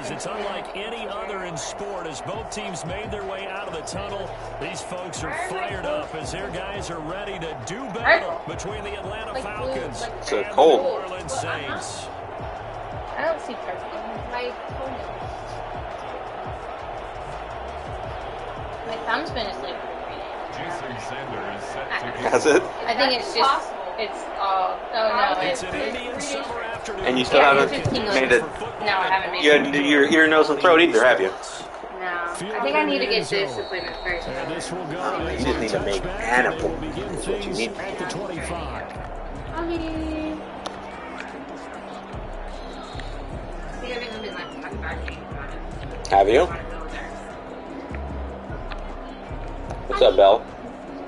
because it's unlike any other in sport. As both teams made their way out of the tunnel, these folks are fired up as their guys are ready to do battle between the Atlanta Falcons and the New Orleans Saints. I don't see purple. My thumb's been asleep. Has it? I think it's just, oh no, it's an Indian summer afternoon. And you still haven't made it. No, I haven't made it. Your ear, nose, and throat either, have you? No. I think I need to get this appointment first. You just need to make an appointment. That's what you need. At the 25. Have you? What's up, Belle?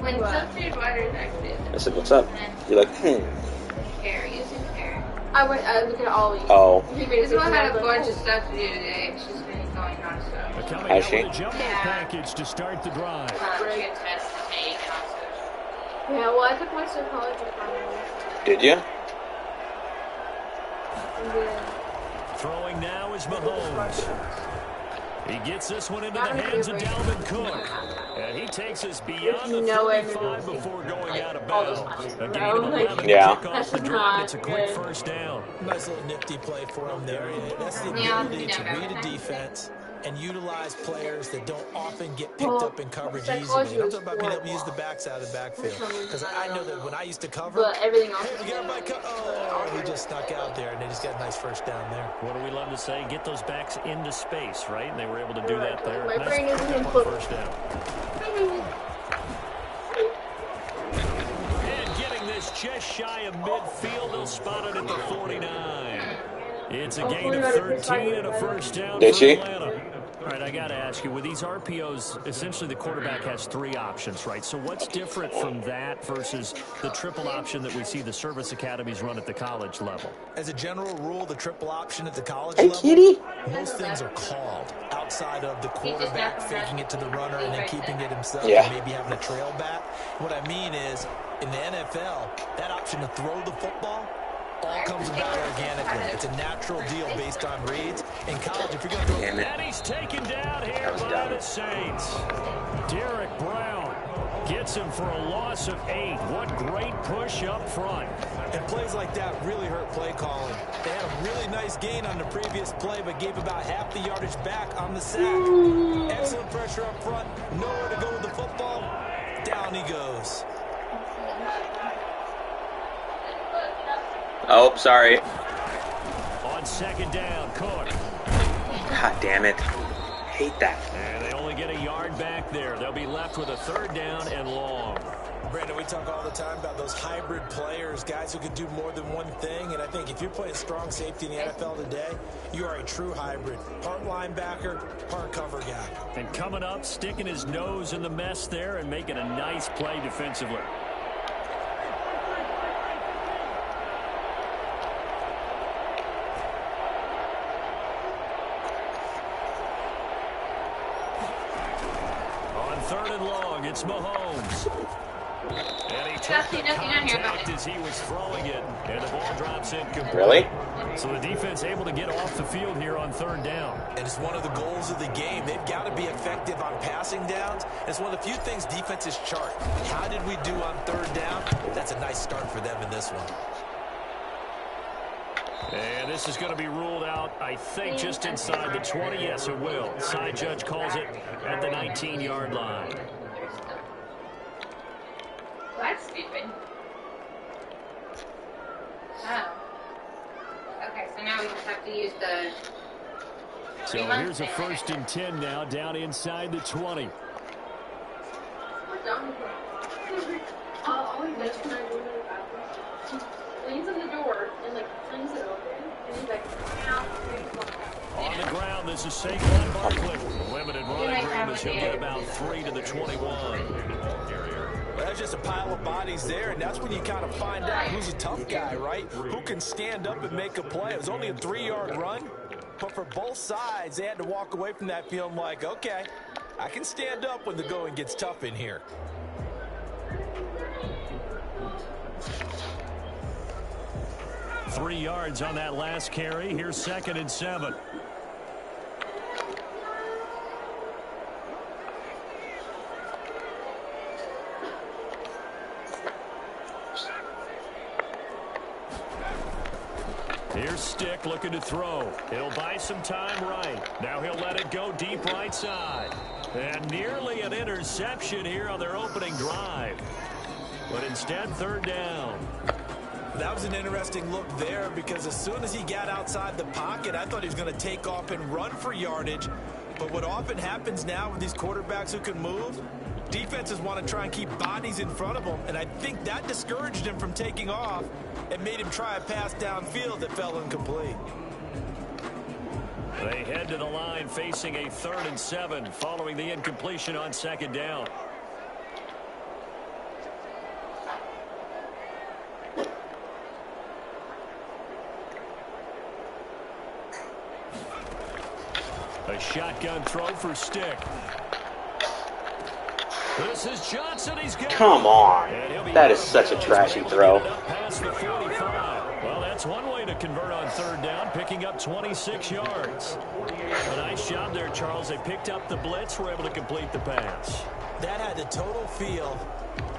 When substitute water is activated. I said, what's up? You're like, Hair, using hair. I look at all these. Oh. This one had a bunch of stuff to do today. She's been going non-stop. Has she? Package to start the drive. She had tests to take and also. Yeah, well, I took my psychology finally. Did you? Throwing now is Mahomes. He gets this one into the hands of Dalvin Cook. And he takes us beyond the 35 before going out of bounds. A gain of 11 to kick off the drive. It's a quick first down. Nice little nifty play for him there. That's the ability to read a defense and utilize players that don't often get picked up in coverage easily. I'm talking about being able to use the backs out of the backfield. Because I know that when I used to cover, everything else he just snuck out there, and they just got a nice first down there. What do we love to say? Get those backs into space, right? And they were able to do that there. My brain isn't in first down. And getting this just shy of midfield, they'll spot it at the 49. It's a gain of 13 and a first down for Atlanta. All right, I got to ask you, with these RPOs, essentially the quarterback has three options, right? So what's different from that versus the triple option that we see the service academies run at the college level? As a general rule, the triple option at the college level, most things are called outside of the quarterback faking it to the runner and then keeping it himself and maybe having a trail back. What I mean is, in the NFL, that option to throw the football all comes about organically. It's a natural deal based on reads. In college, if you're going to throw it. And he's taken down here by the Saints. Derek Brown gets him for a loss of 8. What great push up front. And plays like that really hurt play calling. They had a really nice gain on the previous play, but gave about half the yardage back on the sack. Excellent pressure up front. Nowhere to go with the football. Down he goes. Oh, sorry. On second down, Cook. God damn it. Hate that. And they only get a yard back there. They'll be left with a third down and long. Brandon, we talk all the time about those hybrid players, guys who can do more than one thing. And I think if you're playing strong safety in the NFL today, you are a true hybrid. Part linebacker, part cover guy. And coming up, sticking his nose in the mess there and making a nice play defensively. Third and long, it's Mahomes. And he took the contact as he was throwing it, and the ball drops incomplete. Really? So the defense able to get off the field here on third down. And it's one of the goals of the game. They've got to be effective on passing downs. It's one of the few things defenses chart. How did we do on third down? That's a nice start for them in this one. And this is going to be ruled out, I think, just inside the 20. Yes, it will. Side judge calls it at the 19-yard line. Well, that's stupid. Oh. Okay, so now we just have to use the... So here's a 1st and 10 now, down inside the 20. Leans in the door and flings it open, and he's like, on the ground, this is Saquon Barkley. Limited running room as he'll get about 3 to the 21. Well, that's just a pile of bodies there, and that's when you kind of find out who's a tough guy, right? Who can stand up and make a play. It was only a 3-yard run, but for both sides, they had to walk away from that feeling like, okay, I can stand up when the going gets tough in here. Three yards on that last carry. Here's 2nd and 7. Here's Stick looking to throw. He'll buy some time right. Now he'll let it go deep right side. And nearly an interception here on their opening drive. But instead, third down. That was an interesting look there because as soon as he got outside the pocket, I thought he was going to take off and run for yardage. But what often happens now with these quarterbacks who can move, defenses want to try and keep bodies in front of them, and I think that discouraged him from taking off and made him try a pass downfield that fell incomplete. They head to the line facing a 3rd and 7 following the incompletion on second down. A shotgun throw for Stick. This is Johnson. He's got Come on. That is such a trashy throw. Past the 45. Well, that's one way to convert on third down, picking up 26 yards. A nice job there, Charles. They picked up the blitz, were able to complete the pass. That had the total feel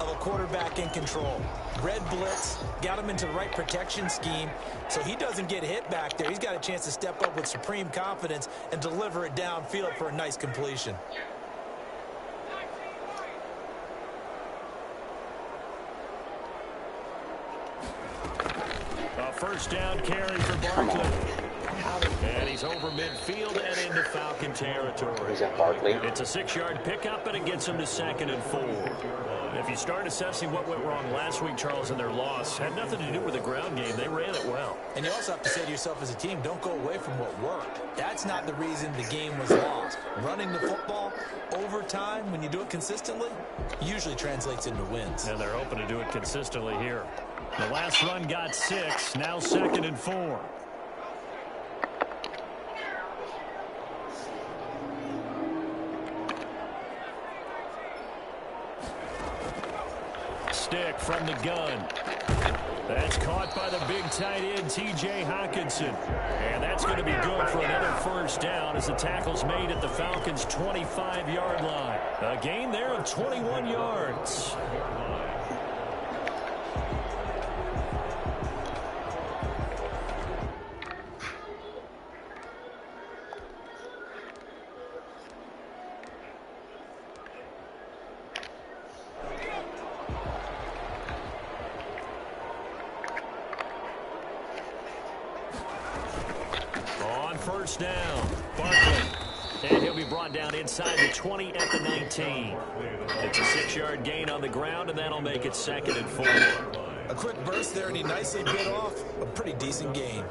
of a quarterback in control. Red blitz, got him into the right protection scheme, so he doesn't get hit back there. He's got a chance to step up with supreme confidence and deliver it downfield for a nice completion. A first down carry for Barkley. And he's over midfield and into Falcon territory. Is that Barkley? It's a 6-yard pickup, and it gets him to 2nd and 4. If you start assessing what went wrong last week, Charles, in their loss, had nothing to do with the ground game. They ran it well. And you also have to say to yourself as a team, don't go away from what worked. That's not the reason the game was lost. Running the football over time, when you do it consistently, usually translates into wins. And they're hoping to do it consistently here. The last run got 6, now 2nd and 4. Stick from the gun. That's caught by the big tight end, T.J. Hawkinson. And that's going to be good for another first down as the tackle's made at the Falcons' 25-yard line. A gain there of 21 yards. First down, Barkley. And he'll be brought down inside the 20 at the 19. It's a 6-yard gain on the ground, and that'll make it 2nd and 4. A quick burst there, and he nicely bit off a pretty decent gain.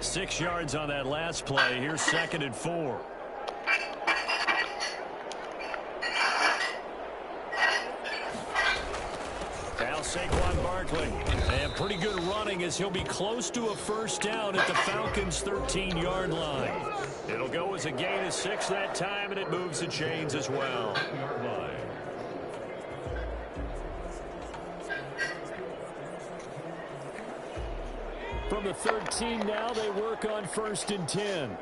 6 yards on that last play. Here's 2nd and 4. Saquon Barkley. And pretty good running as he'll be close to a first down at the Falcons' 13-yard line. It'll go as a gain of 6 that time, and it moves the chains as well. From the 13 now, they work on 1st and 10.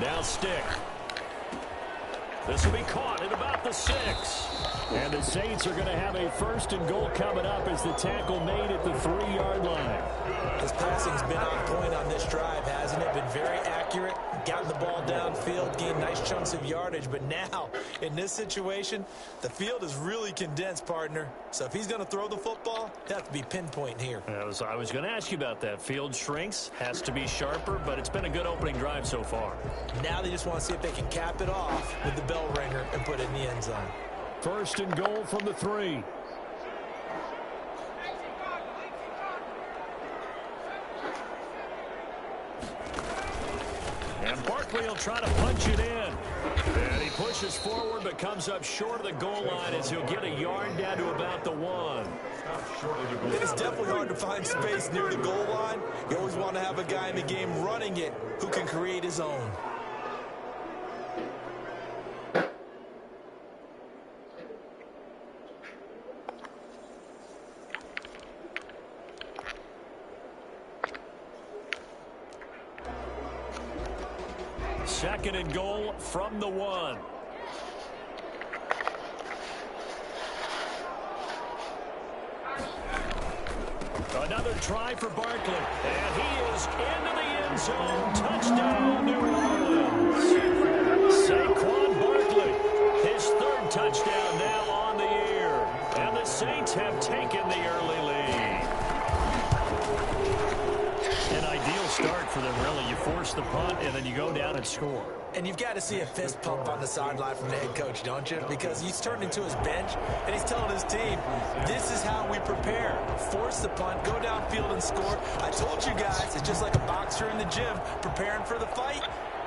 Now Stick. This will be caught at about the 6. And the Saints are going to have a 1st and goal coming up as the tackle made at the 3-yard line. His passing's been on point on this drive, hasn't it? Been very accurate, gotten the ball downfield, gained nice chunks of yardage. But now, in this situation, the field is really condensed, partner. So if he's going to throw the football, it has to be pinpoint here. I was going to ask you about that. Field shrinks, has to be sharper, but it's been a good opening drive so far. Now they just want to see if they can cap it off with the bell ringer and put it in the end zone. 1st and goal from the 3. And Barkley will try to punch it in. And he pushes forward but comes up short of the goal line as he'll get a yard down to about the 1. It is definitely hard to find space near the goal line. You always want to have a guy in the game running it who can create his own. second and goal from the 1. Another try for Barkley, and he is into the end zone. Touchdown, New Orleans. Saquon Barkley, his 3rd touchdown now on the year. And the Saints have taken the early lead. An ideal start for them, really. You force the punt, and then you go down and score. And you've got to see a fist pump on the sideline from the head coach, don't you? Because he's turned into his bench, and he's telling his team, this is how we prepare. Force the punt, go downfield and score. I told you guys, it's just like a boxer in the gym preparing for the fight.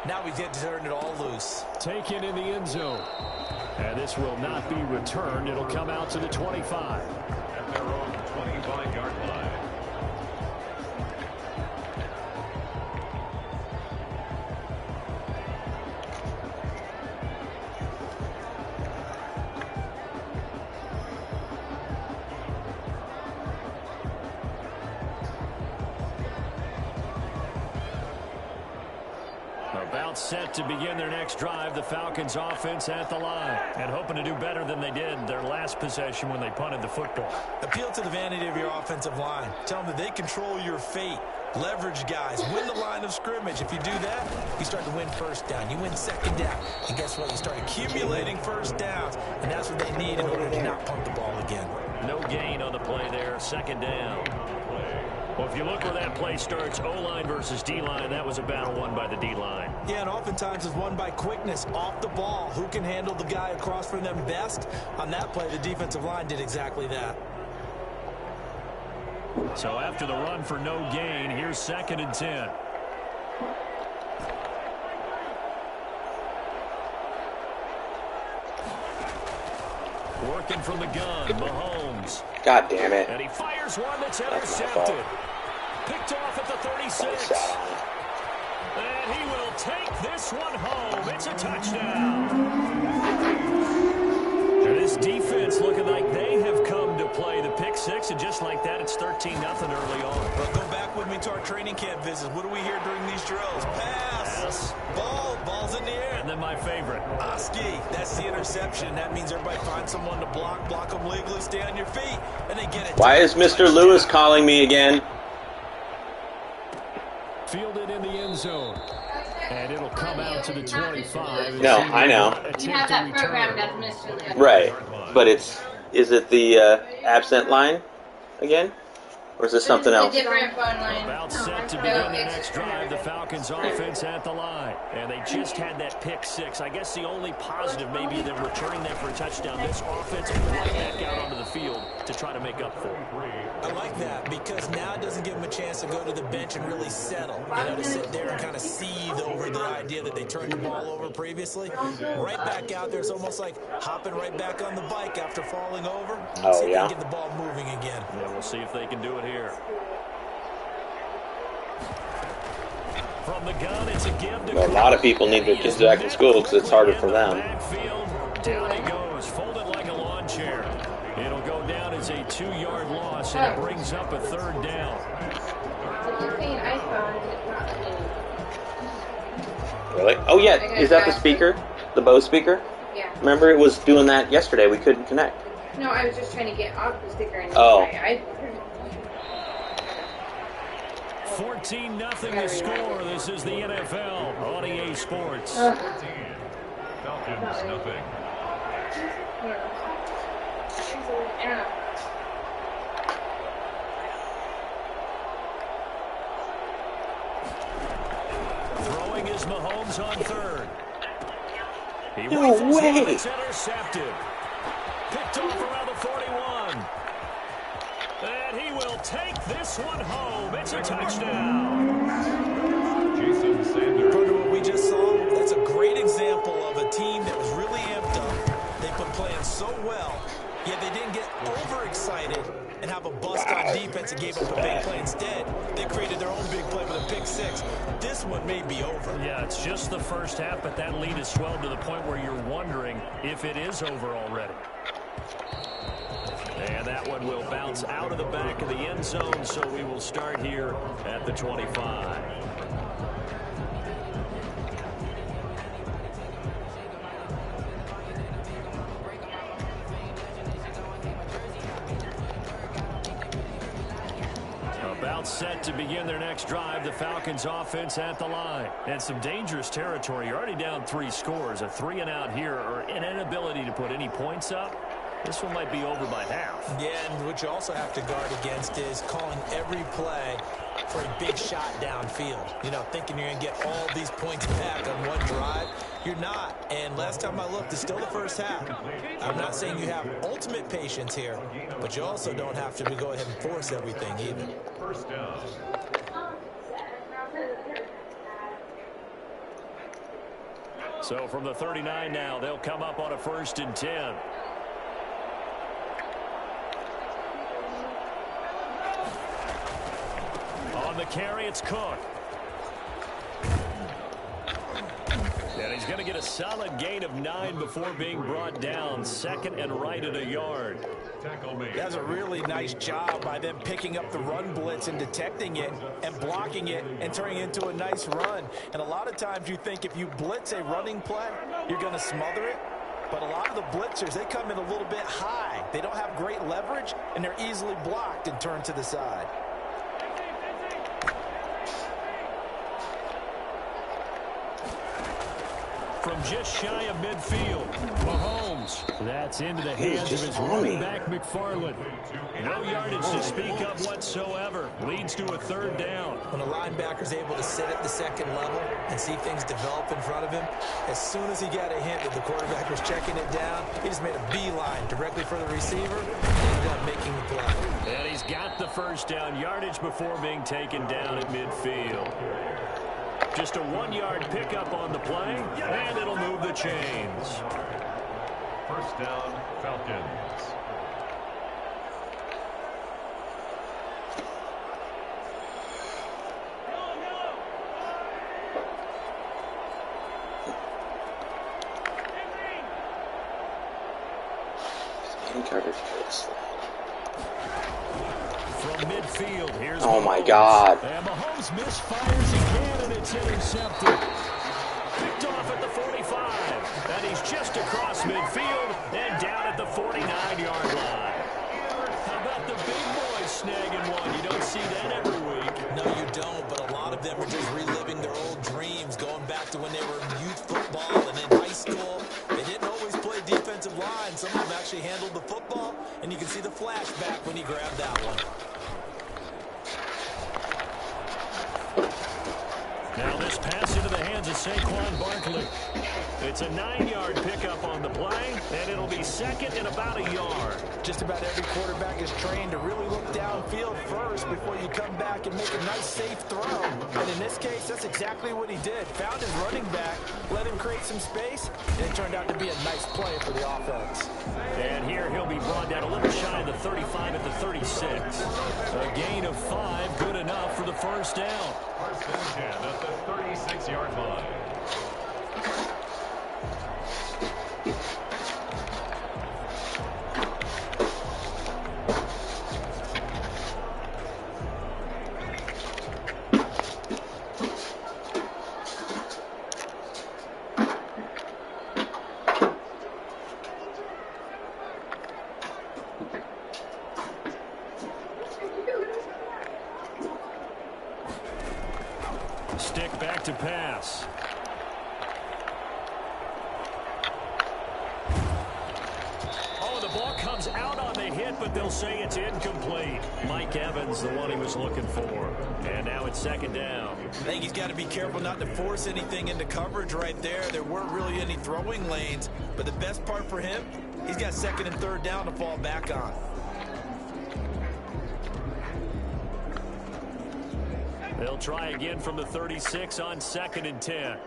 Now we get to turn it all loose. Taken in the end zone. And this will not be returned. It'll come out to the 25. At their own 25-yard line. About set to begin their next drive, the Falcons offense at the line, and hoping to do better than they did their last possession when they punted the football. Appeal to the vanity of your offensive line. Tell them that they control your fate. Leverage guys. Win the line of scrimmage. If you do that, you start to win first down. You win second down. And guess what? You start accumulating first downs. And that's what they need in order to not punt the ball again. No gain on the play there. Second down. Well, if you look where that play starts, O-line versus D-line, that was a battle won by the D-line. Yeah, and oftentimes it's won by quickness off the ball. Who can handle the guy across from them best? On that play, the defensive line did exactly that. So after the run for no gain, here's 2nd and 10. Working from the gun, Mahomes. God damn it. And he fires one that's intercepted. Picked off at the 36. And he will take this one home. It's a touchdown. And this defense looking like they have come to play the pick six, and just like that, it's 13-0 early on. But go back with me to our training camp visits. What do we hear during these drills? Pass. Ball's in the air. And then my favorite. Oski, that's the interception. That means everybody find someone to block them legally, stay on your feet, and they get it. Why is Mr. Lewis calling me again? Fielded in the end zone. And it'll come out to the 25. No, I know. You have that program as Mr. Lewis. Right, but is it the absent line again? Or is this something else? A different phone line. About set to begin their next drive, the Falcons offense at the line. And they just had that pick six. I guess the only positive may be them returning that for a touchdown. This offense will get back out onto the field to try to make up for it. I like that because now it doesn't give them a chance to go to the bench and really settle. You know, to sit there and kind of seethe over the idea that they turned the ball over previously. Right back out there, it's almost like hopping right back on the bike after falling over. Oh, see if yeah. they can get the ball moving again. Yeah, we'll see if they can do it here. From the gun, it's a give to A lot of people need their kids back in school because it's harder for them. Backfield, down he goes, folded like a lawn chair. It'll go down as a 2-yard loss, and it brings up a third down. Really? Oh, yeah. Is that the speaker? The Bose speaker? Yeah. Remember, it was doing that yesterday. We couldn't connect. No, I was just trying to get off the sticker. And Oh. 14-0 the score. This is the NFL on EA Sports. Falcons nothing. Throwing is Mahomes on third. He No rifles way. one, it's intercepted. Picked off around the 41. And he will take this one home. It's a touchdown. Jason Sanders. Part of what we just saw, that's a great example of a team that was really amped up. They've been playing so well, yet they didn't get overexcited and have a bust on defense and gave up a big play instead. They created their own big play with a pick six. This one may be over. Yeah, it's just the first half, but that lead has swelled to the point where you're wondering if it is over already. And that one will bounce out of the back of the end zone, so we will start here at the 25. timeout set to begin their next drive. The Falcons offense at the line. And some dangerous territory. You're already down 3 scores. A 3-and-out here or an inability to put any points up. This one might be over by half. Yeah, and what you also have to guard against is calling every play for a big shot downfield. You know, thinking you're going to get all these points back on one drive. You're not. And last time I looked, it's still the first half. I'm not saying you have ultimate patience here, but you also don't have to go ahead and force everything either. First down. So from the 39 now, they'll come up on a 1st and 10. On the carry, it's Cook. And he's going to get a solid gain of 9 before being brought down. 2nd and right at a yard. That's a really nice job by them picking up the run blitz and detecting it and blocking it and turning it into a nice run. And a lot of times you think if you blitz a running play, you're going to smother it. But a lot of the blitzers, they come in a little bit high. They don't have great leverage, and they're easily blocked and turned to the side. From just shy of midfield, Mahomes. That's into the hands of his running back, McFarland. No yardage to speak of whatsoever. Leads to a 3rd down. When a linebacker's able to sit at the 2nd level and see things develop in front of him, as soon as he got a hint that the quarterback was checking it down, he just made a beeline directly for the receiver and ended up making the play. And he's got the 1st down yardage before being taken down at midfield. Just a 1-yard pickup on the play, and it'll move the chains. First down, Falcons. From midfield, here's oh my Mahomes. God. And Mahomes misfires again, and it's intercepted. Picked off at the 45. And he's just across midfield and down at the 49-yard line. How about the big boys snagging one? You don't see that every week. No, you don't, but a lot of them are just reliving their old dreams, going back to when they were in youth football and in high school. They didn't always play defensive line. Some of them actually handled the football, and you can see the flashback when he grabbed that one. Now this pass into the hands of Saquon Barkley. It's a 9-yard pickup on the play, and it'll be 2nd and about a yard. Just about every quarterback is trained to really look downfield first before you come back and make a nice, safe throw. And in this case, that's exactly what he did. Found his running back, let him create some space, and it turned out to be a nice play for the offense. And here he'll be brought down a little shy of the 35 at the 36. A gain of 5, good enough for the 1st down. First and 10 at the 36-yard line. Stick back to pass. Oh, the ball comes out on the hit, but they'll say it's incomplete. Mike Evans, the one he was looking for. And now it's 2nd down. I think he's got to be careful not to force anything into coverage right there. There weren't really any throwing lanes, but the best part for him, he's got 2nd and 3rd down to fall back on. They'll try again from the 36 on 2nd and 10.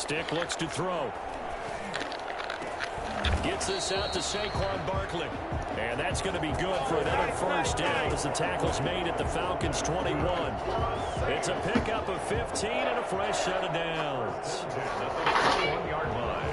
Stick looks to throw. Gets Gets this out to Saquon Barkley. And that's going to be good for another first down as the tackle's made at the Falcons' 21. It's a pickup of 15 and a fresh set of downs. 21-yard line.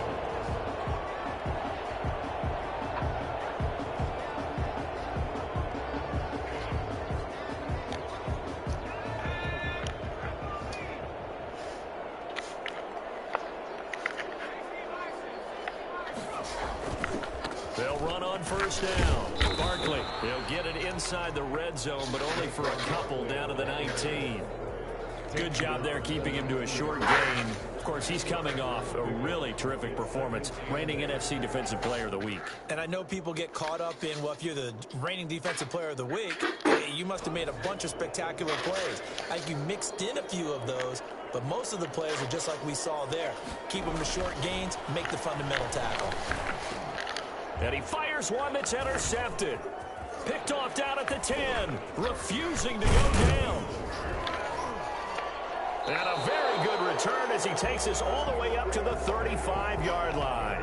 They'll run on first down. Barkley, he'll get it inside the red zone, but only for a couple down to the 19. Good job there keeping him to a short gain. Of course, he's coming off a really terrific performance, reigning NFC Defensive Player of the Week. And I know people get caught up in, well, if you're the reigning Defensive Player of the Week, you must have made a bunch of spectacular plays. I think you mixed in a few of those, but most of the plays are just like we saw there. Keep them to short gains, make the fundamental tackle. And he fires one that's intercepted. Picked off down at the 10. Refusing to go down. And a very good return as he takes us all the way up to the 35-yard line.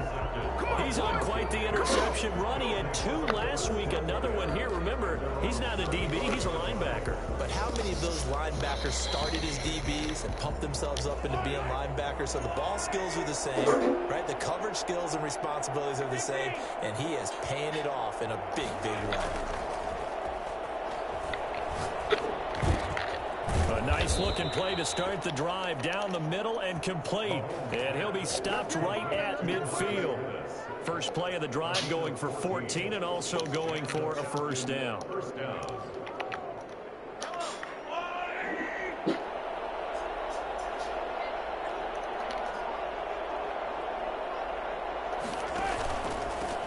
He's on quite the interception run. He had 2 last week, another one here. Remember, he's not a DB, he's a linebacker. But how many of those linebackers started as DBs and pumped themselves up into being linebackers? So the ball skills are the same, right? The coverage skills and responsibilities are the same, and he is paying it off in a big, big way. A nice-looking play to start the drive down the middle and complete. And he'll be stopped right at midfield. First play of the drive going for 14 and also going for a first down.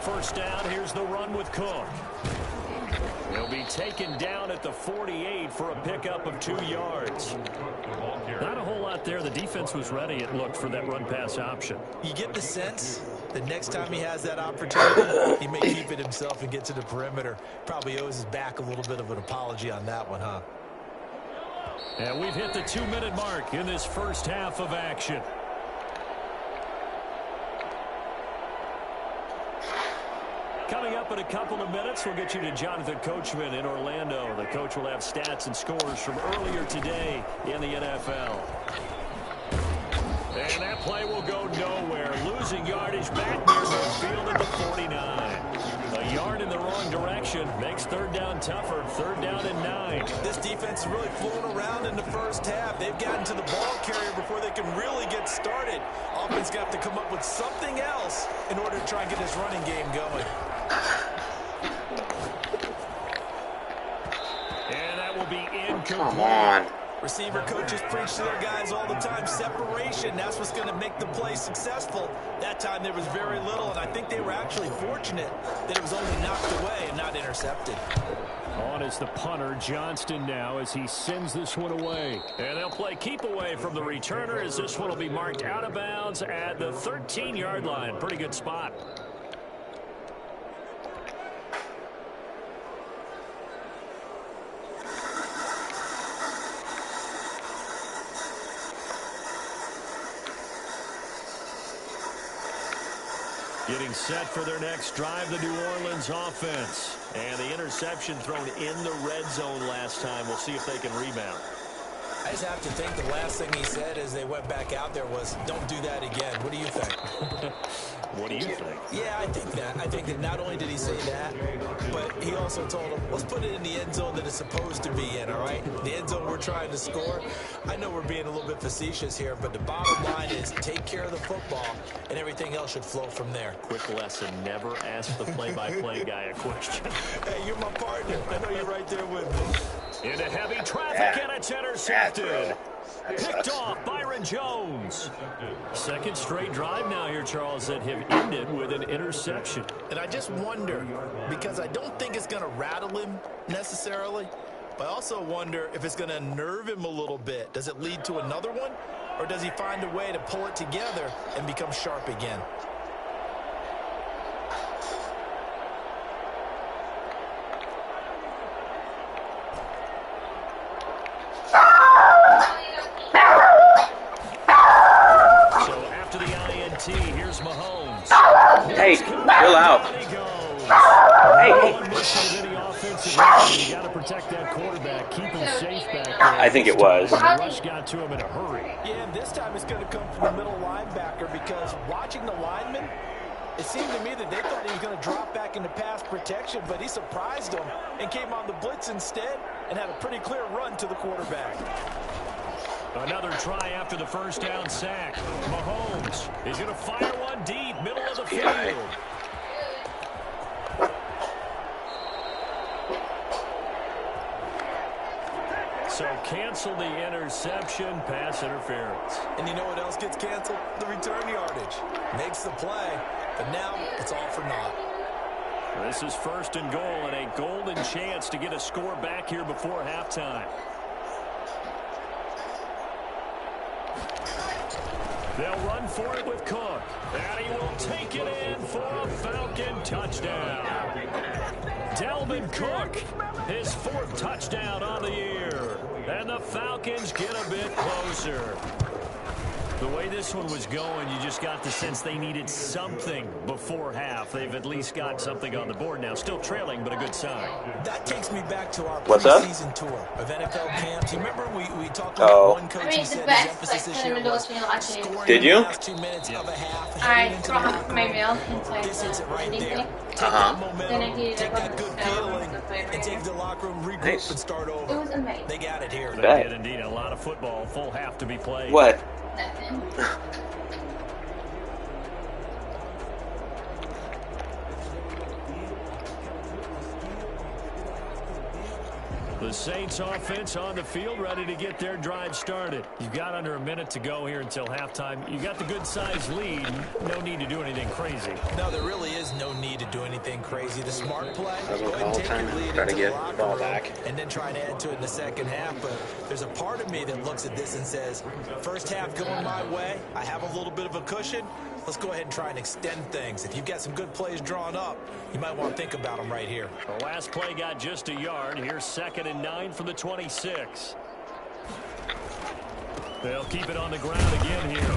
First down, here's the run with Cook. He'll be taken down at the 48 for a pickup of 2 yards. Not a whole lot there. The defense was ready, it looked, for that run-pass option. You get the sense that next time he has that opportunity, he may keep it himself and get to the perimeter. Probably owes his back a little bit of an apology on that one, huh? And we've hit the 2-minute mark in this first half of action. Coming up in a couple of minutes, we'll get you to Jonathan Coachman in Orlando. The coach will have stats and scores from earlier today in the NFL. And that play will go nowhere. Losing yardage back near midfield at the 49. A yard in the wrong direction makes third down tougher. Third down and 9. This defense is really flown around in the first half. They've gotten to the ball carrier before they can really get started. Offense got to come up with something else in order to try and get this running game going. And that will be incomplete. Come on. Receiver coaches preach to their guys all the time. Separation, that's what's going to make the play successful. That time there was very little, and I think they were actually fortunate that it was only knocked away and not intercepted. On is the punter, Johnston, now as he sends this one away. And they'll play keep away from the returner as this one will be marked out of bounds at the 13-yard line. Pretty good spot. Getting set for their next drive, the New Orleans offense. And the interception thrown in the red zone last time. We'll see if they can rebound. I just have to think the last thing he said as they went back out there was, don't do that again. What do you think? What do you think? Yeah, I think that. I think that not only did he say that, but he also told them, let's put it in the end zone that it's supposed to be in, all right? The end zone we're trying to score. I know we're being a little bit facetious here, but the bottom line is take care of the football, and everything else should flow from there. Quick lesson, never ask the play-by-play guy a question. Hey, you're my partner. I know you're right there with me. Into heavy traffic, and it's intercepted. Picked off Byron Jones. Second straight drive now here, Charles, that have ended with an interception. And I just wonder, because I don't think it's going to rattle him necessarily, but I also wonder if it's going to nerve him a little bit. Does it lead to another one, or does he find a way to pull it together and become sharp again? So after the INT, here's Mahomes. Hey, Chill out. Hey. You got to protect that quarterback, keep him safe back there. I think it was. The rush got to him in a hurry. Yeah, and this time it's going to come from the middle linebacker because watching the lineman, it seemed to me that they thought he was going to drop back into pass protection, but he surprised them and came on the blitz instead and had a pretty clear run to the quarterback. Another try after the first down sack. Mahomes is going to fire one deep, middle of the field. So cancel the interception, pass interference. And you know what else gets canceled? The return yardage. Makes the play, but now it's all for naught. This is 1st and goal and a golden chance to get a score back here before halftime. They'll run for it with Cook. And he will take it in for a Falcon touchdown. Dalvin Cook, his 4th touchdown on the year. And the Falcons get a bit closer. The way this one was going, you just got the sense they needed something before half. They've at least got something on the board now. Still trailing, but a good sign. That takes me back to our preseason tour of NFL camps. You remember we talked about one coach who said his emphasis this year was scoring Did you? the last 2 minutes of a half. I brought my mail This is it right there. Take that momentum, take that good feeling, and take the locker room, regroup, and start over. It was amazing. They got it here. They did indeed. A lot of football, full half to be played. What? Nothing. The Saints offense on the field, ready to get their drive started. You've got under a minute to go here until halftime. You got the good-sized lead. No need to do anything crazy. No, there really is no need to do anything crazy. The smart play, go ahead and take your lead Try to into get the locker ball room back. and then try to add to it in the second half. But there's a part of me that looks at this and says, first half going my way, I have a little bit of a cushion. Let's go ahead and try and extend things. If you've got some good plays drawn up, you might want to think about them right here. The last play got just a yard. Here's 2nd and 9 from the 26. They'll keep it on the ground again here.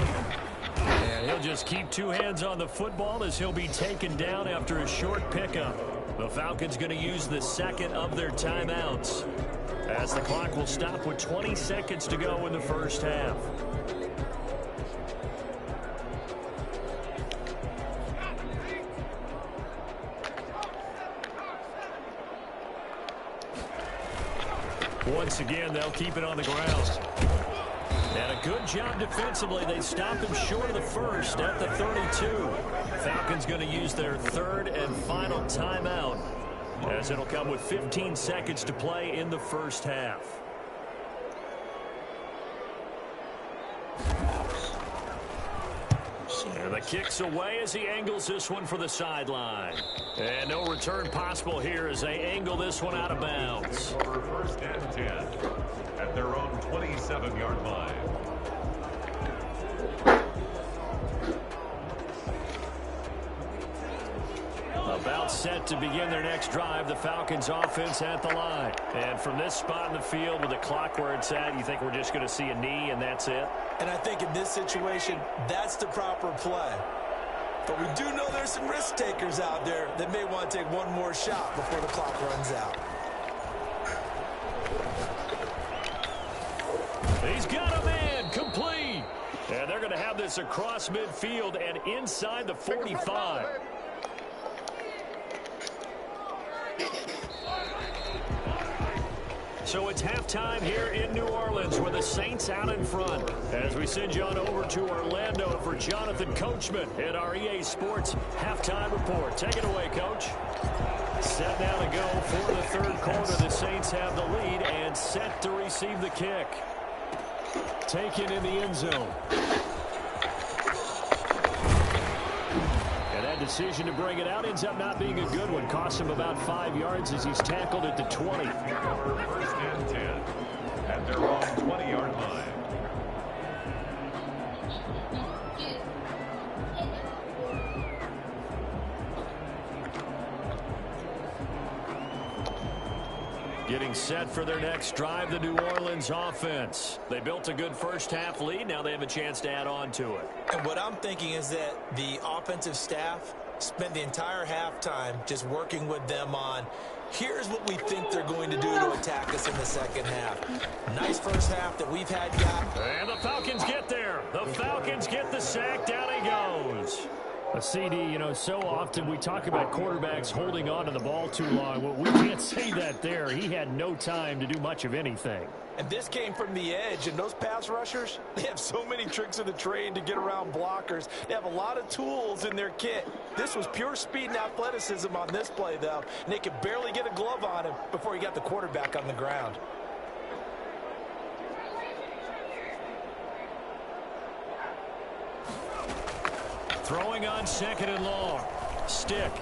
And he'll just keep 2 hands on the football as he'll be taken down after a short pickup. The Falcons going to use the 2nd of their timeouts as the clock will stop with 20 seconds to go in the first half. Once again, they'll keep it on the ground. And a good job defensively. They stopped him short of the first at the 32. Falcons going to use their 3rd and final timeout as it'll come with 15 seconds to play in the first half. And the kick's away as he angles this one for the sideline. And no return possible here as they angle this one out of bounds. For 1st and 10 at their own 27-yard line. About set to begin their next drive, the Falcons offense at the line. And from this spot in the field with the clock where it's at, you think we're just going to see a knee and that's it? And I think in this situation, that's the proper play. But we do know there's some risk takers out there that may want to take one more shot before the clock runs out. He's got a man, complete. And they're going to have this across midfield and inside the 45. So it's halftime here in New Orleans with the Saints out in front. As we send you on over to Orlando for Jonathan Coachman at our EA Sports Halftime Report. Take it away, Coach. Set now to go for the 3rd quarter. The Saints have the lead and set to receive the kick. Taken in the end zone. And that decision to bring it out ends up not being a good one. Cost him about 5 yards as he's tackled at the 20. 1st and 10 at their own 20-yard line. Getting set for their next drive, the New Orleans offense. They built a good first half lead. Now they have a chance to add on to it. And what I'm thinking is that the offensive staff Spent the entire halftime just working with them on, here's what we think they're going to do to attack us in the second half. Nice first half that we've had, And the Falcons get there. The Falcons get the sack. Down he goes. A CD, you know, so often we talk about quarterbacks holding on to the ball too long. Well, we can't say that there. He had no time to do much of anything. And this came from the edge, and those pass rushers, they have so many tricks in the trade to get around blockers. They have a lot of tools in their kit. This was pure speed and athleticism on this play, though. And they could barely get a glove on him before he got the quarterback on the ground. Throwing on second and long. Stick.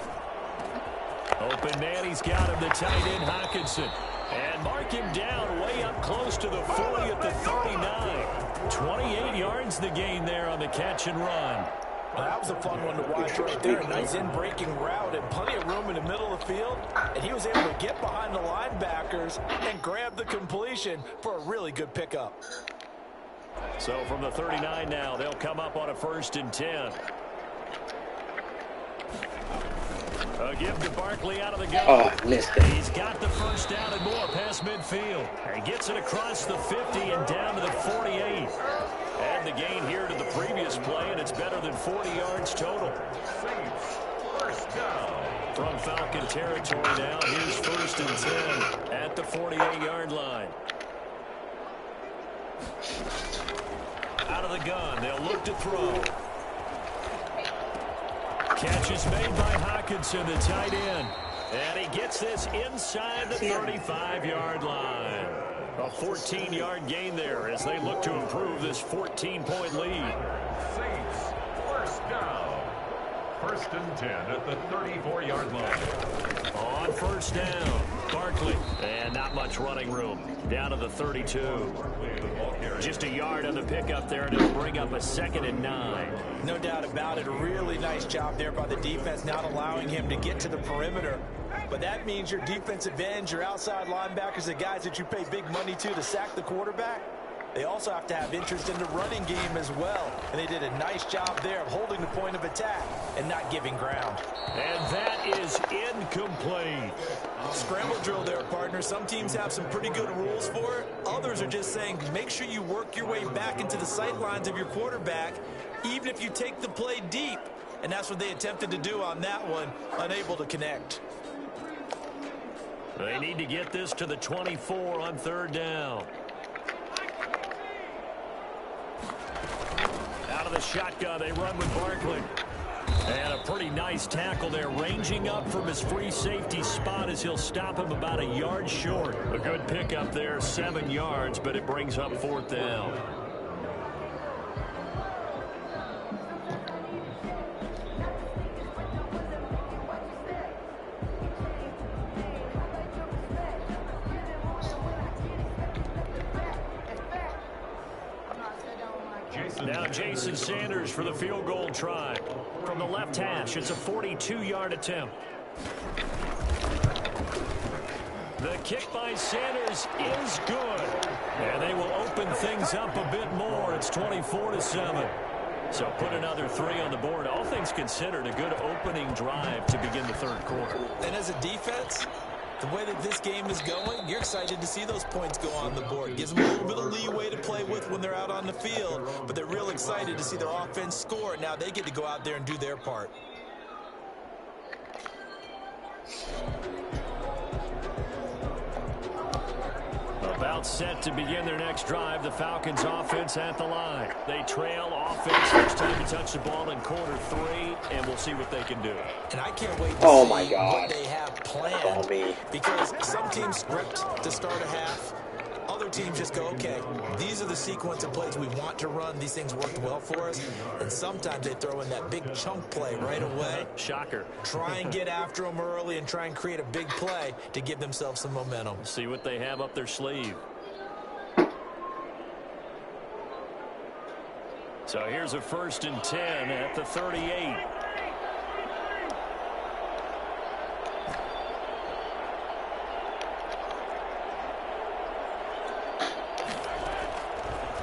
Open man, he's got him, the tight end, Hockenson. And mark him down way up close to the 40 at the 39. 28 yards the gain there on the catch and run. Well, that was a fun one to watch right there. A nice in-breaking route and plenty of room in the middle of the field. And he was able to get behind the linebackers and grab the completion for a really good pickup. So from the 39 now, they'll come up on a 1st and 10. A give to Barkley out of the gun. Oh, missed it. He's got the first down and more past midfield. And he gets it across the 50 and down to the 48. And the gain here to the previous play, and it's better than 40 yards total. First down. From Falcon territory now, here's 1st and 10 at the 48-yard line. Out of the gun, they'll look to throw. Catch is made by Hockenson, the tight end. And he gets this inside the 35-yard line. A 14-yard gain there as they look to improve this 14-point lead. Saints, first down. 1st and 10 at the 34-yard line. On 1st down, Barkley. And not much running room. Down to the 32. Just a yard on the pickup there, and it'll bring up a 2nd and 9. No doubt about it. A really nice job there by the defense, not allowing him to get to the perimeter. But that means your defensive ends, your outside linebackers, the guys that you pay big money to sack the quarterback, they also have to have interest in the running game as well. And they did a nice job there of holding the point of attack and not giving ground. And that is incomplete. Scramble drill there, partner. Some teams have some pretty good rules for it. Others are just saying make sure you work your way back into the sight lines of your quarterback, even if you take the play deep. And that's what they attempted to do on that one, unable to connect. They need to get this to the 24 on 3rd down. Out of the shotgun, they run with Barkley. And a pretty nice tackle there, ranging up from his free safety spot as he'll stop him about a yard short. A good pickup there, 7 yards, but it brings up 4th down. Now Jason Sanders for the field goal try. From the left hash, it's a 42-yard attempt. The kick by Sanders is good. And they will open things up a bit more. It's 24-7. So put another 3 on the board. All things considered, a good opening drive to begin the 3rd quarter. And as a defense, the way that this game is going, you're excited to see those points go on the board. Gives them a little bit of leeway to play with when they're out on the field, but they're real excited to see their offense score. Now they get to go out there and do their part. About set to begin their next drive, the Falcons offense at the line. They trail offense, first time to touch the ball in quarter 3, and we'll see what they can do. And I can't wait to see what they have planned, because some teams script to start a half. Other teams just go, okay, these are the sequence of plays we want to run. These things worked well for us. And sometimes they throw in that big chunk play right away. Shocker. Try and get after them early and try and create a big play to give themselves some momentum. See what they have up their sleeve. So here's a 1st and 10 at the 38.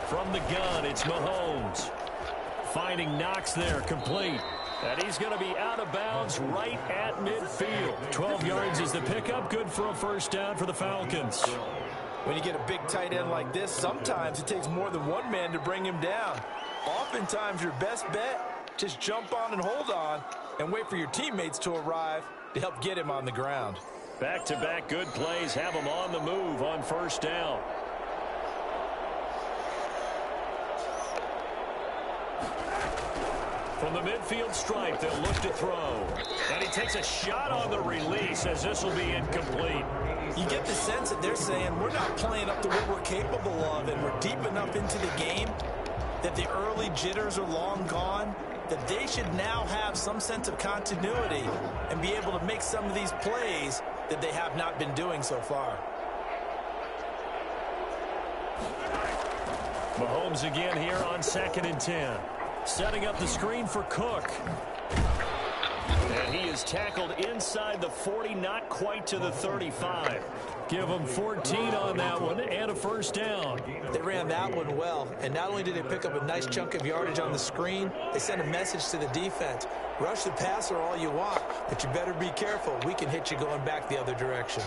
From the gun, it's Mahomes. Finding Knox there, complete. And he's going to be out of bounds right at midfield. 12 yards is the pickup. Good for a first down for the Falcons. When you get a big tight end like this, sometimes it takes more than one man to bring him down. Oftentimes, your best bet, just jump on and hold on and wait for your teammates to arrive to help get him on the ground. Back-to-back good plays have him on the move on first down. From the midfield stripe, they'll look to throw. And he takes a shot on the release as this will be incomplete. You get the sense that they're saying we're not playing up to what we're capable of, and we're deep enough into the game that the early jitters are long gone, that they should now have some sense of continuity and be able to make some of these plays that they have not been doing so far. Mahomes again here on 2nd and 10. Setting up the screen for Cook. And he is tackled inside the 40, not quite to the 35. Give him 14 on that one and a first down. They ran that one well, and not only did they pick up a nice chunk of yardage on the screen, they sent a message to the defense. Rush the passer all you want, but you better be careful. We can hit you going back the other direction.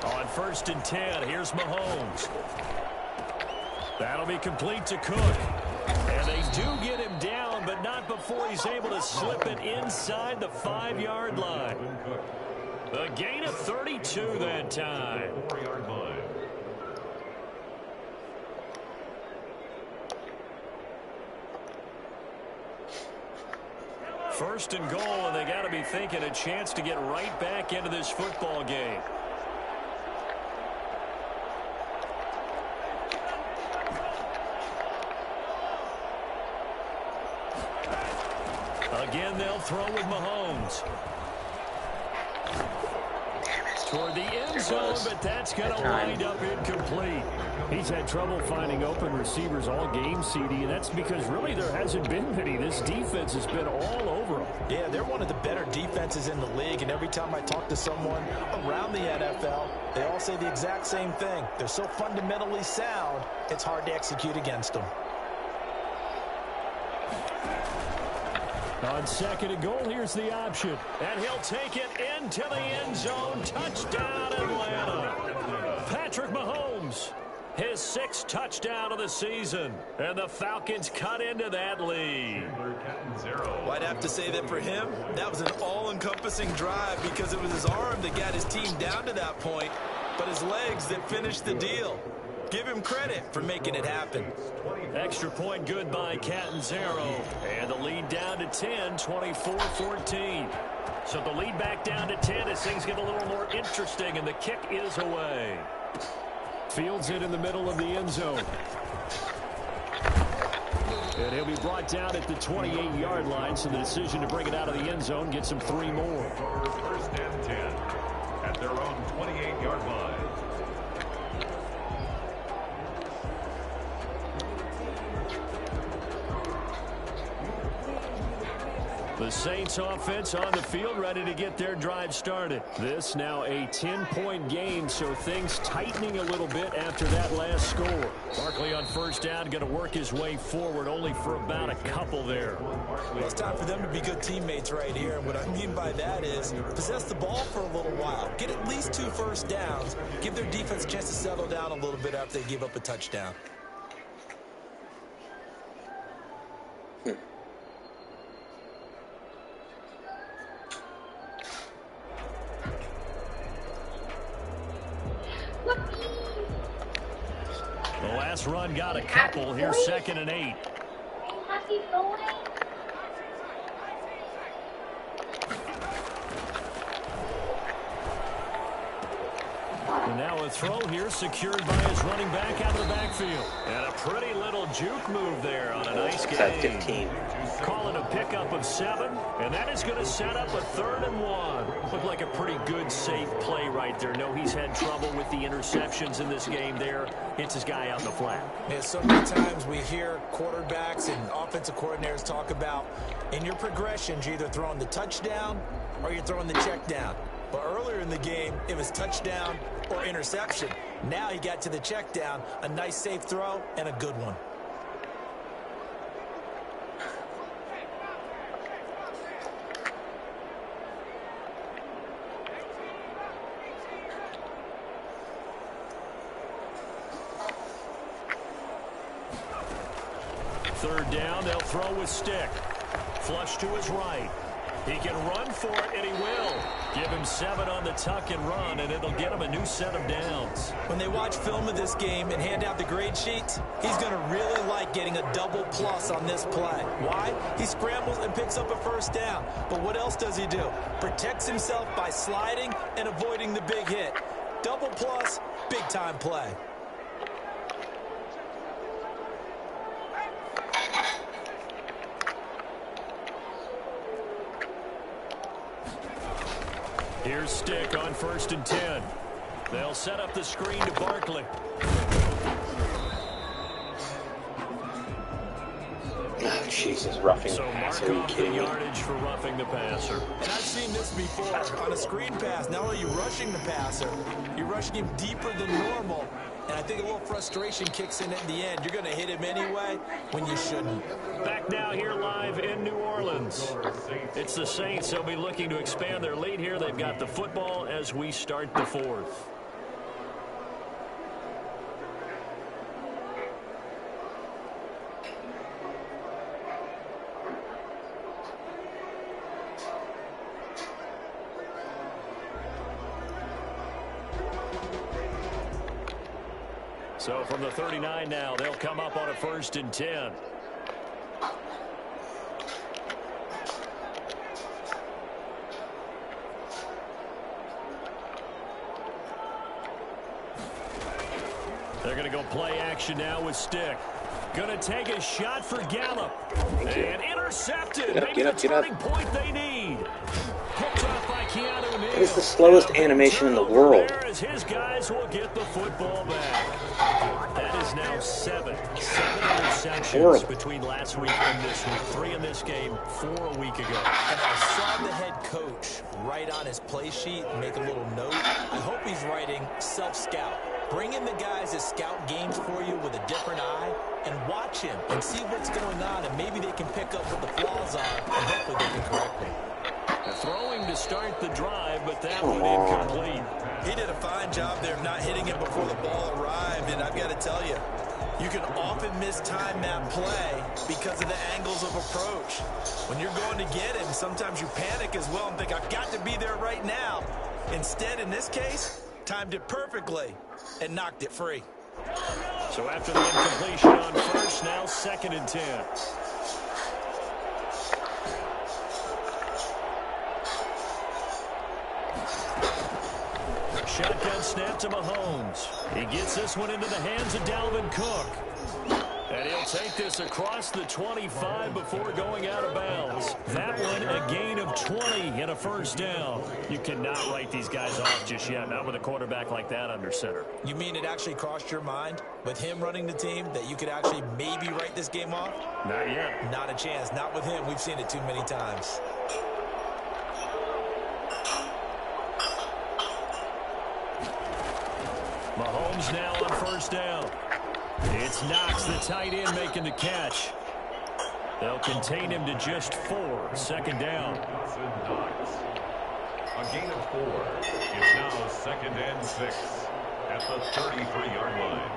On 1st and 10, here's Mahomes. That'll be complete to Cook. And they do get him down, but not before he's able to slip it inside the 5-yard line. A gain of 32 that time. 4-yard line. First and goal, and they got to be thinking a chance to get right back into this football game. Again, they'll throw with Mahomes. Toward the end zone, but that's going to wind up incomplete. He's had trouble finding open receivers all game, CD, and that's because really there hasn't been many. This defense has been all over them. Yeah, they're one of the better defenses in the league, and every time I talk to someone around the NFL, they all say the exact same thing. They're so fundamentally sound, it's hard to execute against them. On 2nd and goal, here's the option. And he'll take it into the end zone. Touchdown, Atlanta. Patrick Mahomes, his 6th touchdown of the season. And the Falcons cut into that lead. Well, I'd have to say that for him, that was an all-encompassing drive because it was his arm that got his team down to that point, but his legs that finished the deal. Give him credit for making it happen. Extra point good by Catanzaro. And the lead down to 10, 24-14. So the lead back down to 10 as things get a little more interesting, and the kick is away. Fields it in the middle of the end zone. And he'll be brought down at the 28-yard line, so the decision to bring it out of the end zone gets him 3 more. 1st and 10 at their own 28-yard line. The Saints offense on the field, ready to get their drive started. This now a 10-point game, so things tightening a little bit after that last score. Barkley on 1st down, going to work his way forward, only for about a couple there. Well, it's time for them to be good teammates right here. And what I mean by that is possess the ball for a little while. Get at least 2 first downs. Give their defense a chance to settle down a little bit after they give up a touchdown. The last run got a couple. Here's 2nd and 8. Happy going. And now a throw here secured by his running back out of the backfield. And a pretty little juke move there on a nice gain. 15. Calling a pickup of 7, and that is going to set up a 3rd and 1. Looked like a pretty good, safe play right there. No, he's had trouble with the interceptions in this game there. Hits his guy out in the flat. Yeah, so many times we hear quarterbacks and offensive coordinators talk about in your progressions, you're either throwing the touchdown or you're throwing the check down. But earlier in the game, it was touchdown or interception. Now he got to the check down, a nice safe throw, and a good one. third down, they'll throw with stick. Flush to his right. He can run for it, and he will. Give him 7 on the tuck and run, and it'll get him a new set of downs. When they watch film of this game and hand out the grade sheets, he's going to really like getting a double plus on this play. Why? He scrambles and picks up a first down. But what else does he do? Protects himself by sliding and avoiding the big hit. Double plus, big-time play. Here's Stick on 1st and 10. They'll set up the screen to Barkley. Oh, Jesus, roughing the passer. Are you kidding me? Yardage for roughing the passer. And I've seen this before. On a screen pass, not only are you rushing the passer, you're rushing him deeper than normal. And I think a little frustration kicks in at the end. You're going to hit him anyway when you shouldn't. Back now here live in New Orleans. It's the Saints. They'll be looking to expand their lead here. They've got the football as we start the 4th. So from the 39 now, they'll come up on a 1st and 10. They're going to go play action now with Stick. Going to take a shot for Gallup. And intercepted. Maybe the turning point they need. Picked off by Keanu Neal. It is the slowest animation in the world. As his guys will get the football back. That is now 7 interceptions between last week and this week. 3 in this game, 4 a week ago. And I saw the head coach write on his play sheet, make a little note. I hope he's writing self-scout. Bring in the guys that scout games for you with a different eye and watch him and see what's going on, and maybe they can pick up what the flaws are, and hopefully they can correct them. Throwing to start the drive, but that one incomplete. He did a fine job there of not hitting it before the ball arrived, and I've got to tell you, you can often mistime that play because of the angles of approach. When you're going to get him, sometimes you panic as well and think, I've got to be there right now. Instead, in this case, timed it perfectly and knocked it free. So after the incompletion on 1st, now 2nd and 10. Shotgun snap to Mahomes. He gets this one into the hands of Dalvin Cook. And he'll take this across the 25 before going out of bounds. That one a gain of 20 and a 1st down. You cannot write these guys off just yet, not with a quarterback like that under center. You mean it actually crossed your mind with him running the team that you could actually maybe write this game off? Not yet. Not a chance. Not with him. We've seen it too many times. Mahomes now on 1st down. It's Knox, the tight end, making the catch. They'll contain him to just 4. 2nd down. A gain of 4. It's now 2nd and 6 at the 33-yard line.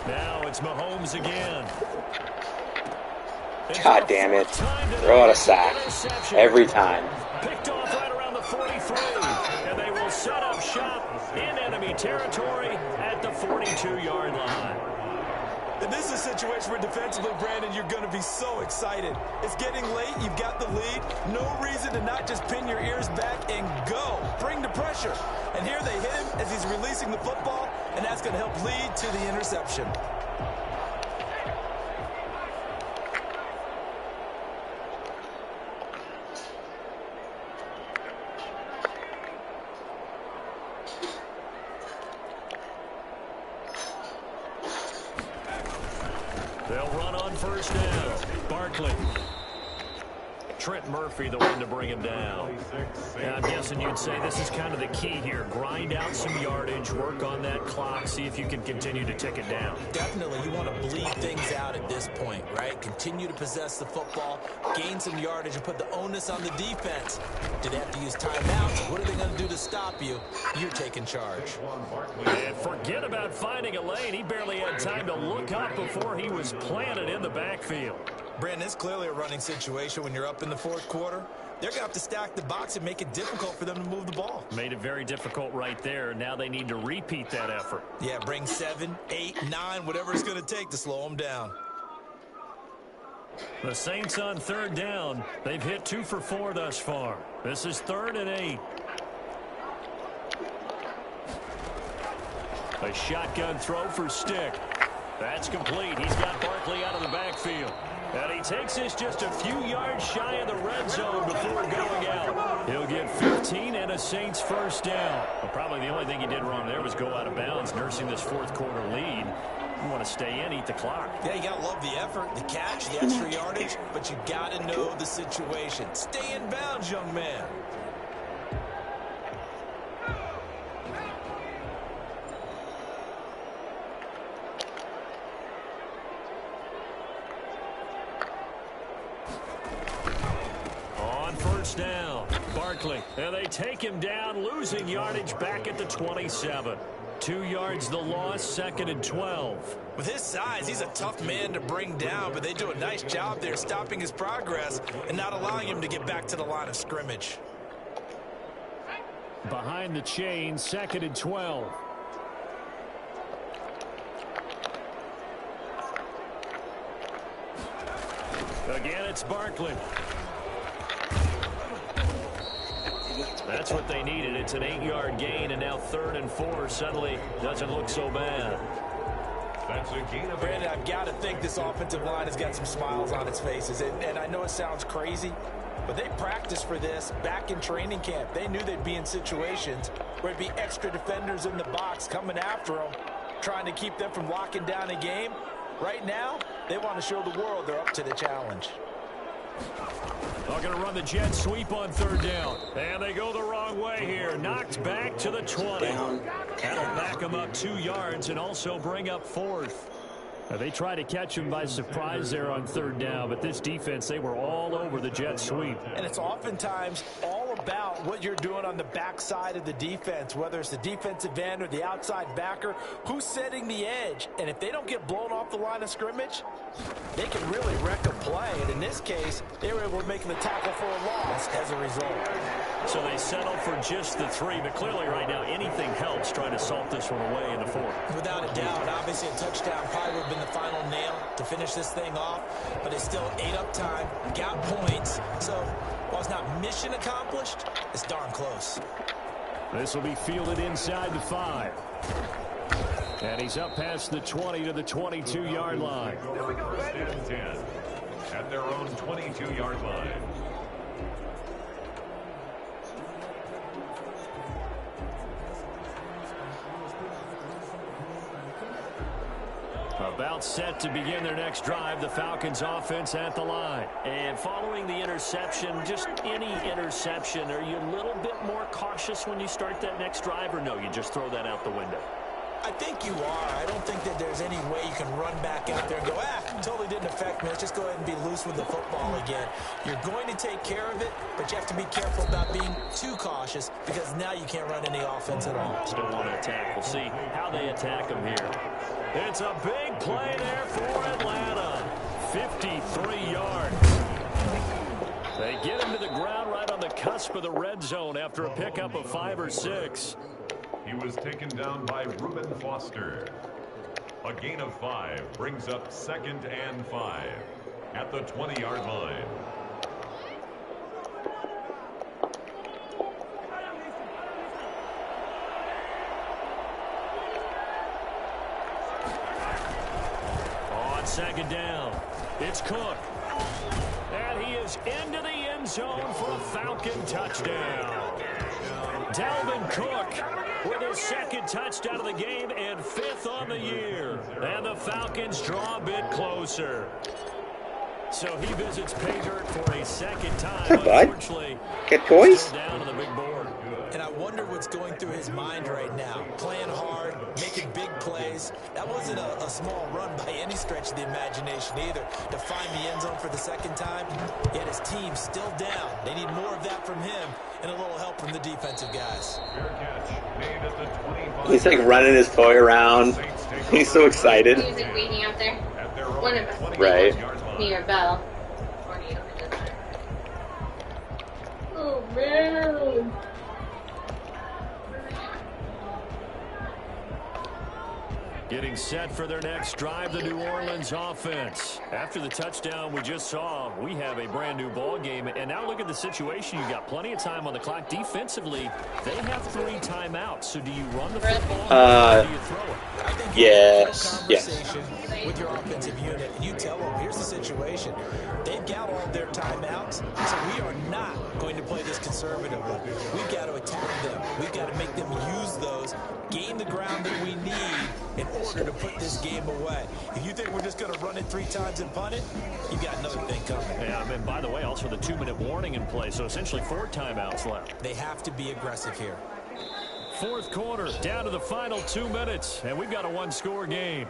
Now it's Mahomes again. God damn it. Throw out a sack. Every time. Picked off right around the 43. And they will set up shop in enemy territory at the 42-yard line. And this is a situation where defensively, Brandon, you're going to be so excited. It's getting late. You've got the lead. No reason to not just pin your ears back and go. Bring the pressure. And here they hit him as he's releasing the football, and that's going to help lead to the interception. They'll run on 1st down. Barkley. Trent Murphy, the one to bring him down. I'm guessing you'd say this is kind of the key here. Grind out some yardage, work on that clock, see if you can continue to tick it down. Definitely, you want to bleed things out at this point, right? Continue to possess the football, gain some yardage, and put the onus on the defense. Do they have to use timeouts? What are they going to do to stop you? You're taking charge. And forget about finding a lane. He barely had time to look up before he was planted in the backfield. Brandon, it's clearly a running situation when you're up in the fourth quarter. They're going to have to stack the box and make it difficult for them to move the ball. Made it very difficult right there. Now they need to repeat that effort. Yeah, bring 7, 8, 9, whatever it's going to take to slow them down. The Saints on third down. They've hit 2 for 4 thus far. This is 3rd and 8. A shotgun throw for Stick. That's complete. He's got Barkley out of the backfield. And he takes this just a few yards shy of the red zone before going out. He'll get 15 and a Saints first down. Well, probably the only thing he did wrong there was go out of bounds, nursing this fourth quarter lead. You want to stay in, eat the clock. Yeah, you got to love the effort, the catch, the extra yardage, but you got to know the situation. Stay in bounds, young man. Down. Barkley, and they take him down, losing yardage back at the 27. 2 yards the loss, 2nd and 12. With his size, he's a tough man to bring down, but they do a nice job there stopping his progress and not allowing him to get back to the line of scrimmage. Behind the chain, 2nd and 12. Again, it's Barkley. That's what they needed. It's an 8-yard gain, and now 3rd and 4 suddenly doesn't look so bad. That's a gain of Brandon, I've got to think this offensive line has got some smiles on its faces. And I know it sounds crazy, but they practiced for this back in training camp. They knew they'd be in situations where it'd be extra defenders in the box coming after them, trying to keep them from locking down a game. Right now, they want to show the world they're up to the challenge. They're going to run the jet sweep on 3rd down. And they go the wrong way here. Knocked back to the 20. That'll back them up 2 yards and also bring up 4th. They tried to catch him by surprise there on 3rd down, but this defense, they were all over the jet sweep. And it's oftentimes all about what you're doing on the backside of the defense, whether it's the defensive end or the outside backer, who's setting the edge. And if they don't get blown off the line of scrimmage, they can really wreck a play. And in this case, they were able to make the tackle for a loss as a result. So they settle for just the 3, but clearly right now anything helps trying to salt this one away in the 4th. Without a doubt, obviously a touchdown probably would have been the final nail to finish this thing off, but it's still ate up time, got points, so while it's not mission accomplished, it's darn close. This will be fielded inside the 5. And he's up past the 20 to the 22-yard line. 1st and 10 at their own 22-yard line. About set to begin their next drive, the Falcons offense at the line. And following the interception, just any interception, are you a little bit more cautious when you start that next drive, or no, you just throw that out the window? I think you are. I don't think that there's any way you can run back out there and go, totally didn't affect me. Let's just go ahead and be loose with the football again. You're going to take care of it, but you have to be careful about being too cautious because now you can't run any offense at all. Still want to attack. We'll see how they attack them here. It's a big play there for Atlanta. 53 yards. They get him to the ground right on the cusp of the red zone after a pickup of 5 or 6. He was taken down by Reuben Foster. A gain of 5 brings up 2nd and 5 at the 20-yard line. On 2nd down, it's Cook. And he is into the end zone for a Falcon touchdown. Dalvin Cook with his 2nd touchdown of the game and 5th on the year. And the Falcons draw a bit closer. So he visits pay dirt for a second time. What's up, bud? Get toys? Down on the big board. And I wonder what's going through his mind right now. Playing hard, making big plays. That wasn't a small run by any stretch of the imagination either. To find the end zone for the second time, yet his team's still down. They need more of that from him and a little help from the defensive guys. He's like running his toy around. He's so excited. Music waiting out there. One of us. Right. Me or Belle. Oh, man. Getting set for their next drive, the New Orleans offense. After the touchdown we just saw, we have a brand new ball game. And now look at the situation. You've got plenty of time on the clock. Defensively, they have 3 timeouts. So do you run the football or do you throw it? I think yes. With your offensive unit, and you tell them, here's the situation. They've got all their timeouts, so we are not going to play this conservatively. We've got to attack them. We've got to make them use those, gain the ground that we need in order to put this game away. If you think we're just going to run it 3 times and punt it, you got another thing coming. Yeah, and by the way, also the 2-minute warning in play, so essentially 4 timeouts left. They have to be aggressive here. Fourth quarter, down to the final 2 minutes, and we've got a 1-score game.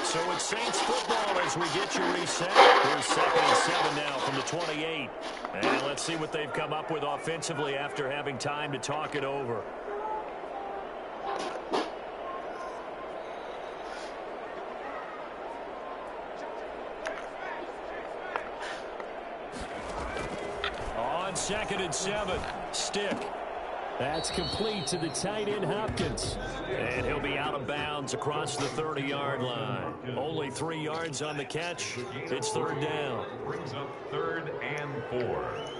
So it's Saints football as we get you reset. Here's 2nd and 7 now from the 28. And let's see what they've come up with offensively after having time to talk it over. On 2nd and 7, Stick. That's complete to the tight end, Hopkins. And he'll be out of bounds across the 30-yard line. Only 3 yards on the catch. It's 3rd down. Brings up 3rd and 4.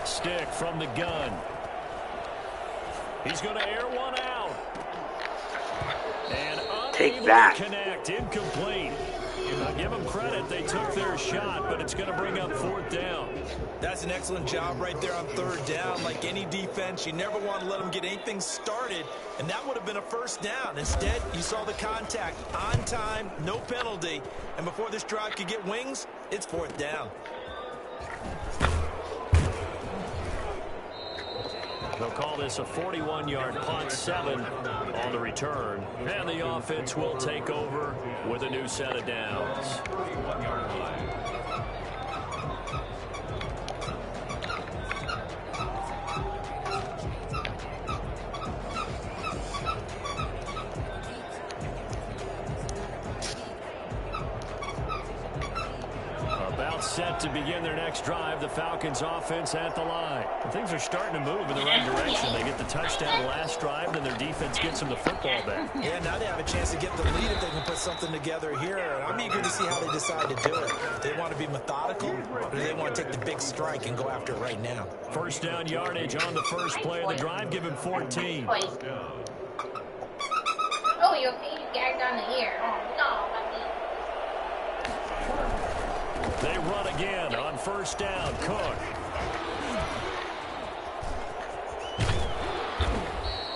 Stick from the gun. He's going to air one out. And take that. To connect, incomplete. Now give them credit, they took their shot, but it's going to bring up 4th down. That's an excellent job right there on 3rd down. Like any defense, you never want to let them get anything started, and that would have been a 1st down. Instead, you saw the contact on time, no penalty, and before this drive could get wings, it's 4th down. They'll call this a 41-yard punt, 7 on the return. And the offense will take over with a new set of downs. 41-yard line. Set to begin their next drive, the Falcons offense at the line. And things are starting to move in the right direction. They get the touchdown last drive, then their defense gets them the football back. Yeah, now they have a chance to get the lead if they can put something together here. I'm eager to see how they decide to do it. Do they want to be methodical, or do they want to take the big strike and go after it right now? 1st down yardage on the first play of the drive. Give him 14. Oh, you okay? You gagged on the ear. Oh, no, my knee. They run again on 1st down. Cook.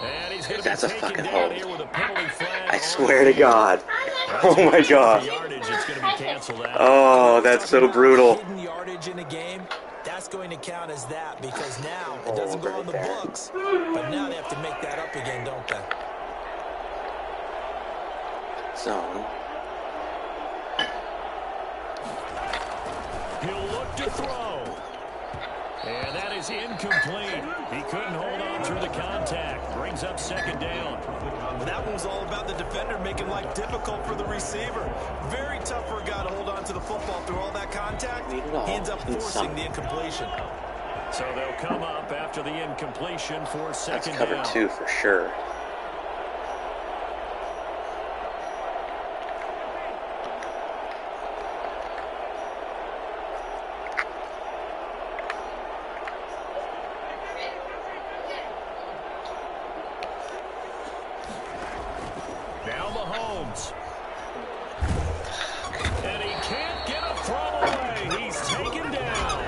And he's going to be taken down here with a penalty flag. I swear to God. Oh my God. It's going to be canceled out. Oh, that's so brutal. Hidden yardage in a game, that's going to count as that because now it doesn't go on the books, but now they have to make that up again, don't they? Zone. He'll look to throw. And that is incomplete. He couldn't hold on through the contact. Brings up second down. Well, that one was all about the defender making life difficult for the receiver. Very tough for a guy to hold on to the football through all that contact. He ends up forcing the incompletion. So they'll come up after the incompletion for second down. That's cover 2 for sure. Now Mahomes. And he can't get a throw away. He's taken down.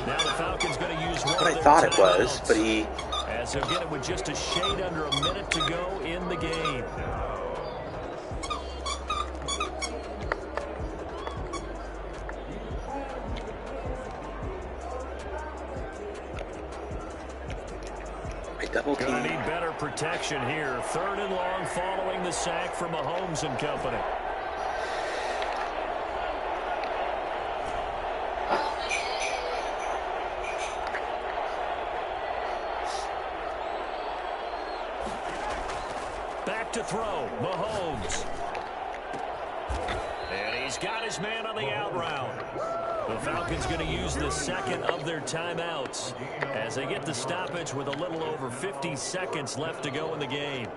Now the Falcons going to use one of their I thought it was, but he... As he'll get it with just a shade under a minute to go in the game. Double team. Gonna need better protection here. Third and long following the sack from Mahomes and company. Back to throw. Mahomes. And he's got his man on the out route. The Falcons going to use the second of their timeouts as they get the stoppage with a little over 50 seconds left to go in the game.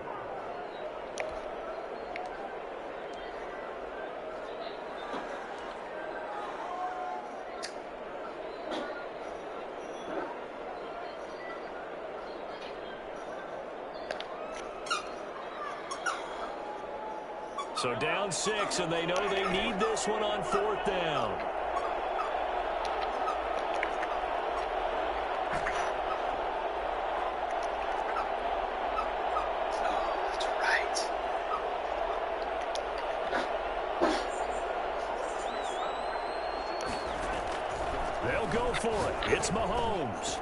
So down 6, and they know they need this one on fourth down. They'll go for it. It's Mahomes.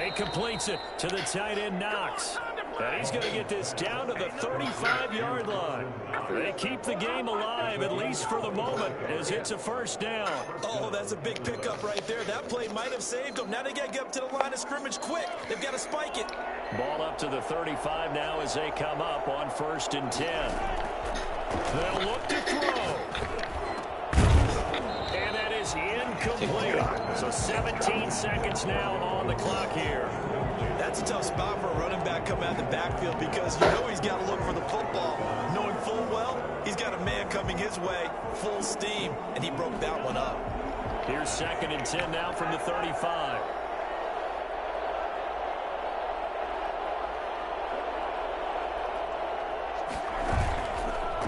He completes it to the tight end, Knox. And he's going to get this down to the 35-yard line. They keep the game alive, at least for the moment, as it's a first down. Oh, that's a big pickup right there. That play might have saved them. Now they got to get up to the line of scrimmage quick. They've got to spike it. Ball up to the 35 now as they come up on 1st and 10. They'll look to throw. And that is incomplete. So 17 seconds now on the clock here. That's a tough spot for a running back coming out of the backfield because you know he's got to look for the football. Knowing full well, he's got a man coming his way, full steam, and he broke that one up. Here's 2nd and 10 now from the 35.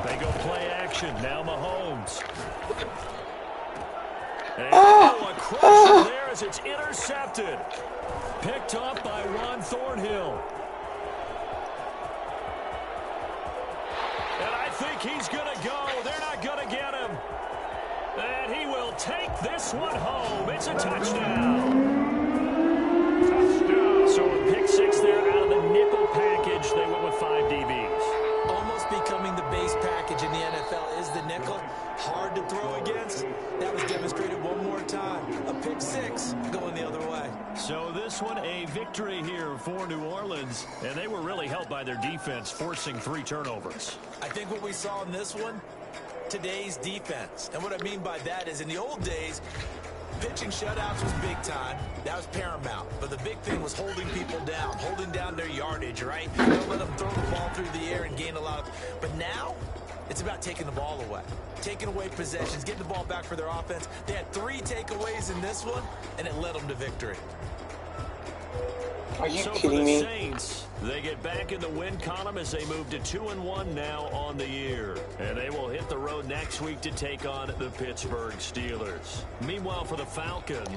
They go play action. Now Mahomes. And a crusher there as it's intercepted. Picked up by Ron Thornhill. And I think he's going to go. They're not going to get him. And he will take this one home. It's a touchdown. Touchdown. So a pick 6 there out of the nickel package. They went with 5 DBs. Almost becoming the base package in the NFL is the nickel. Hard to throw against. That was demonstrated one more time. A pick 6 going the other way. So this one a victory here for New Orleans. And they were really helped by their defense, forcing 3 turnovers. I think what we saw in this one, today's defense. And what I mean by that is in the old days, pitching shutouts was big time. That was paramount. But the big thing was holding people down, holding down their yardage, right? Don't let them throw the ball through the air and gain a lot of... But now, it's about taking the ball away. Taking away possessions, getting the ball back for their offense. They had 3 takeaways in this one, and it led them to victory. Are you so kidding for the me? Saints, they get back in the win column as they move to 2-1 now on the year. And they will hit the road next week to take on the Pittsburgh Steelers. Meanwhile, for the Falcons,